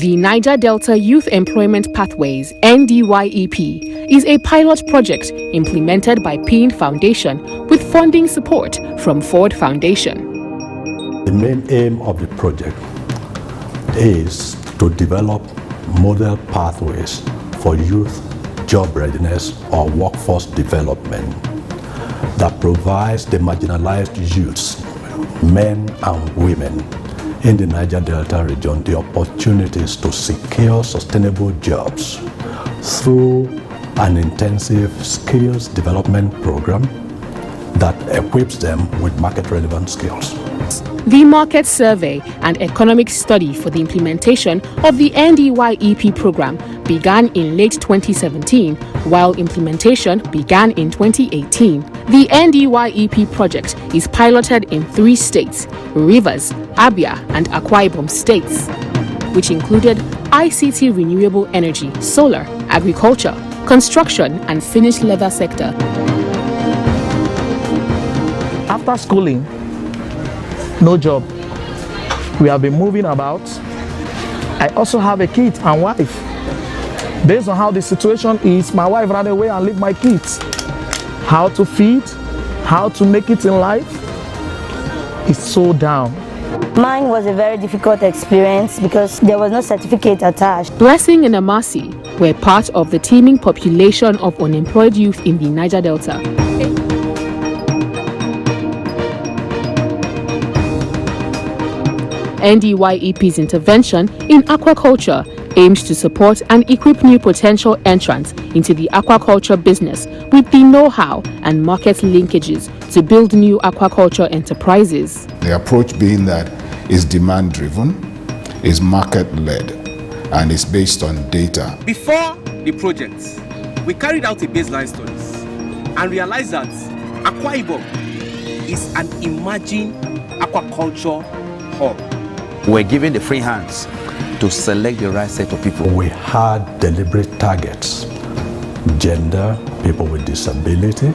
The Niger Delta Youth Employment Pathways (NDYEP) is a pilot project implemented by PIND Foundation with funding support from Ford Foundation. The main aim of the project is to develop model pathways for youth job readiness or workforce development that provides the marginalized youths, men and women in the Niger Delta region the opportunities to secure sustainable jobs through an intensive skills development program that equips them with market-relevant skills. The market survey and economic study for the implementation of the NDYEP program began in late 2017, while implementation began in 2018. The NDYEP project is piloted in 3 states, Rivers, Abia, and Akwa Ibom states, which included ICT, renewable energy, solar, agriculture, construction, and finished leather sector. After schooling, no job. We have been moving about. I also have a kid and wife. Based on how the situation is, my wife ran away and left my kids. How to feed, how to make it in life is so down. Mine was a very difficult experience because there was no certificate attached. Blessing and Amasi were part of the teeming population of unemployed youth in the Niger Delta. NDYEP's intervention in aquaculture aims to support and equip new potential entrants into the aquaculture business with the know-how and market linkages to build new aquaculture enterprises. The approach being that is demand-driven, is market-led, and is based on data. Before the project, we carried out a baseline studies and realized that Akwa Ibom is an emerging aquaculture hub. We're given the free hands to select the right set of people. We had deliberate targets: gender, people with disability.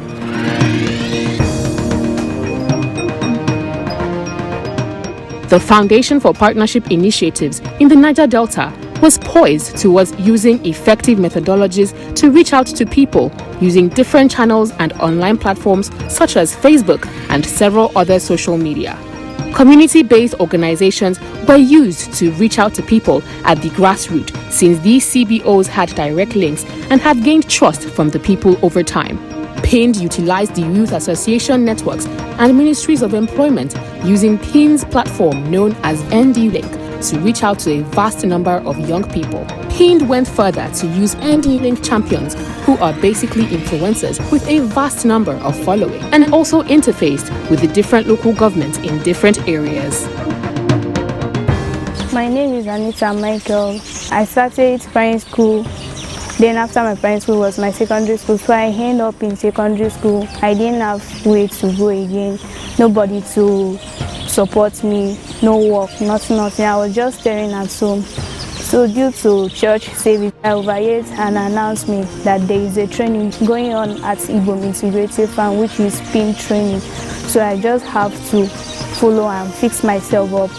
The Foundation for Partnership Initiatives in the Niger Delta was poised towards using effective methodologies to reach out to people using different channels and online platforms such as Facebook and several other social media. Community-based organizations were used to reach out to people at the grassroots, since these CBOs had direct links and have gained trust from the people over time. PIND utilized the youth association networks and ministries of employment using PIND's platform known as NDLink to reach out to a vast number of young people. PIND went further to use NDLink champions, who are basically influencers with a vast number of following, and also interfaced with the different local governments in different areas. My name is Anita Michael. I started primary school. Then after my primary school was my secondary school, so I ended up in secondary school. I didn't have way to go again, nobody to support me, no work, nothing. I was just staring at home. So due to church service, I overheard an announcement that there is a training going on at Ibom Integrative Farm, which is PIND training. So I just have to follow and fix myself up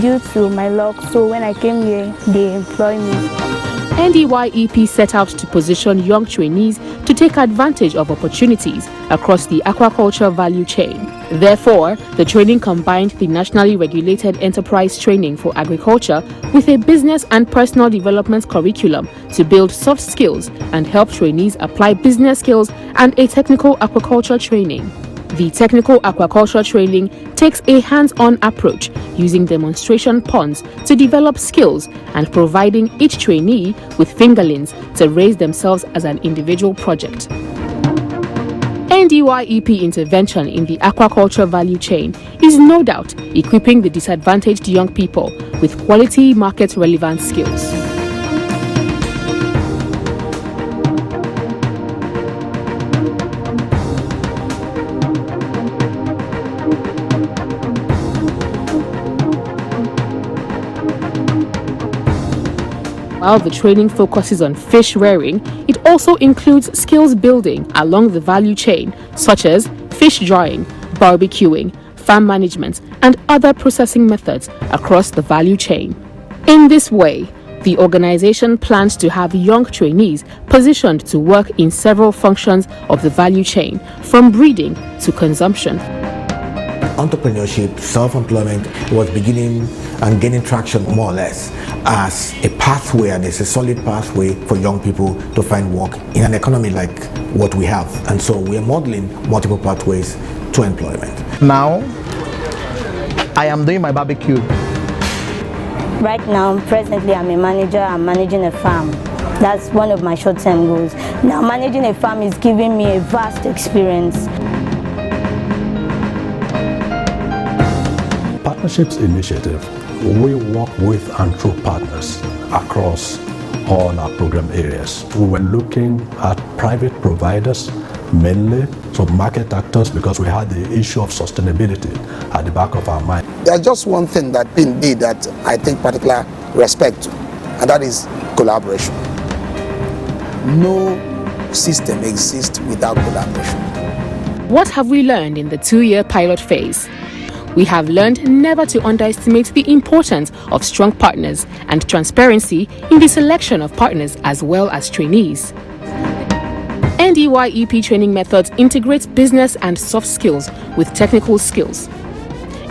due to my luck. So when I came here, they employed me. NDYEP set out to position young trainees to take advantage of opportunities across the aquaculture value chain. Therefore, the training combined the nationally regulated enterprise training for agriculture with a business and personal development curriculum to build soft skills and help trainees apply business skills and a technical aquaculture training. The technical aquaculture training takes a hands-on approach, using demonstration ponds to develop skills and providing each trainee with fingerlings to raise themselves as an individual project. NDYEP intervention in the aquaculture value chain is no doubt equipping the disadvantaged young people with quality market-relevant skills. While the training focuses on fish rearing, it also includes skills building along the value chain, such as fish drying, barbecuing, farm management, and other processing methods across the value chain. In this way, The organization plans to have young trainees positioned to work in several functions of the value chain, from breeding to consumption. Entrepreneurship, self-employment was beginning and gaining traction more or less as a pathway, and it's a solid pathway for young people to find work in an economy like what we have. And so we are modeling multiple pathways to employment. Now, I am doing my barbecue. Right now, presently, I'm a manager. I'm managing a farm. That's one of my short-term goals. Now, managing a farm is giving me a vast experience. Partnerships Initiative, we work with and through partners across all our program areas. We were looking at private providers mainly, so market actors, because we had the issue of sustainability at the back of our mind. There's just one thing that PIN did that I think particular respect to, and that is collaboration. No system exists without collaboration. What have we learned in the 2-year pilot phase? We have learned never to underestimate the importance of strong partners and transparency in the selection of partners as well as trainees. NDYEP training methods integrate business and soft skills with technical skills.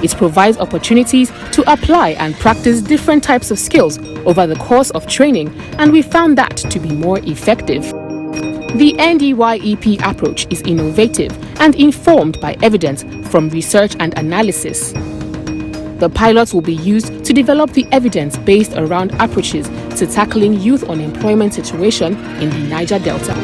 It provides opportunities to apply and practice different types of skills over the course of training, and we found that to be more effective. The NDYEP approach is innovative and informed by evidence from research and analysis. The pilots will be used to develop the evidence based around approaches to tackling youth unemployment situation in the Niger Delta.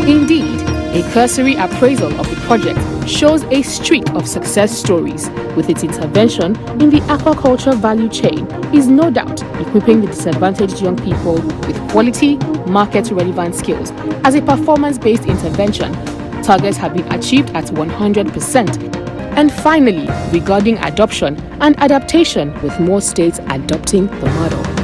Indeed, a cursory appraisal of the project shows a streak of success stories, with its intervention in the aquaculture value chain is no doubt equipping the disadvantaged young people with quality, market-relevant skills. As a performance-based intervention, targets have been achieved at 100%. And finally, regarding adoption and adaptation, with more states adopting the model.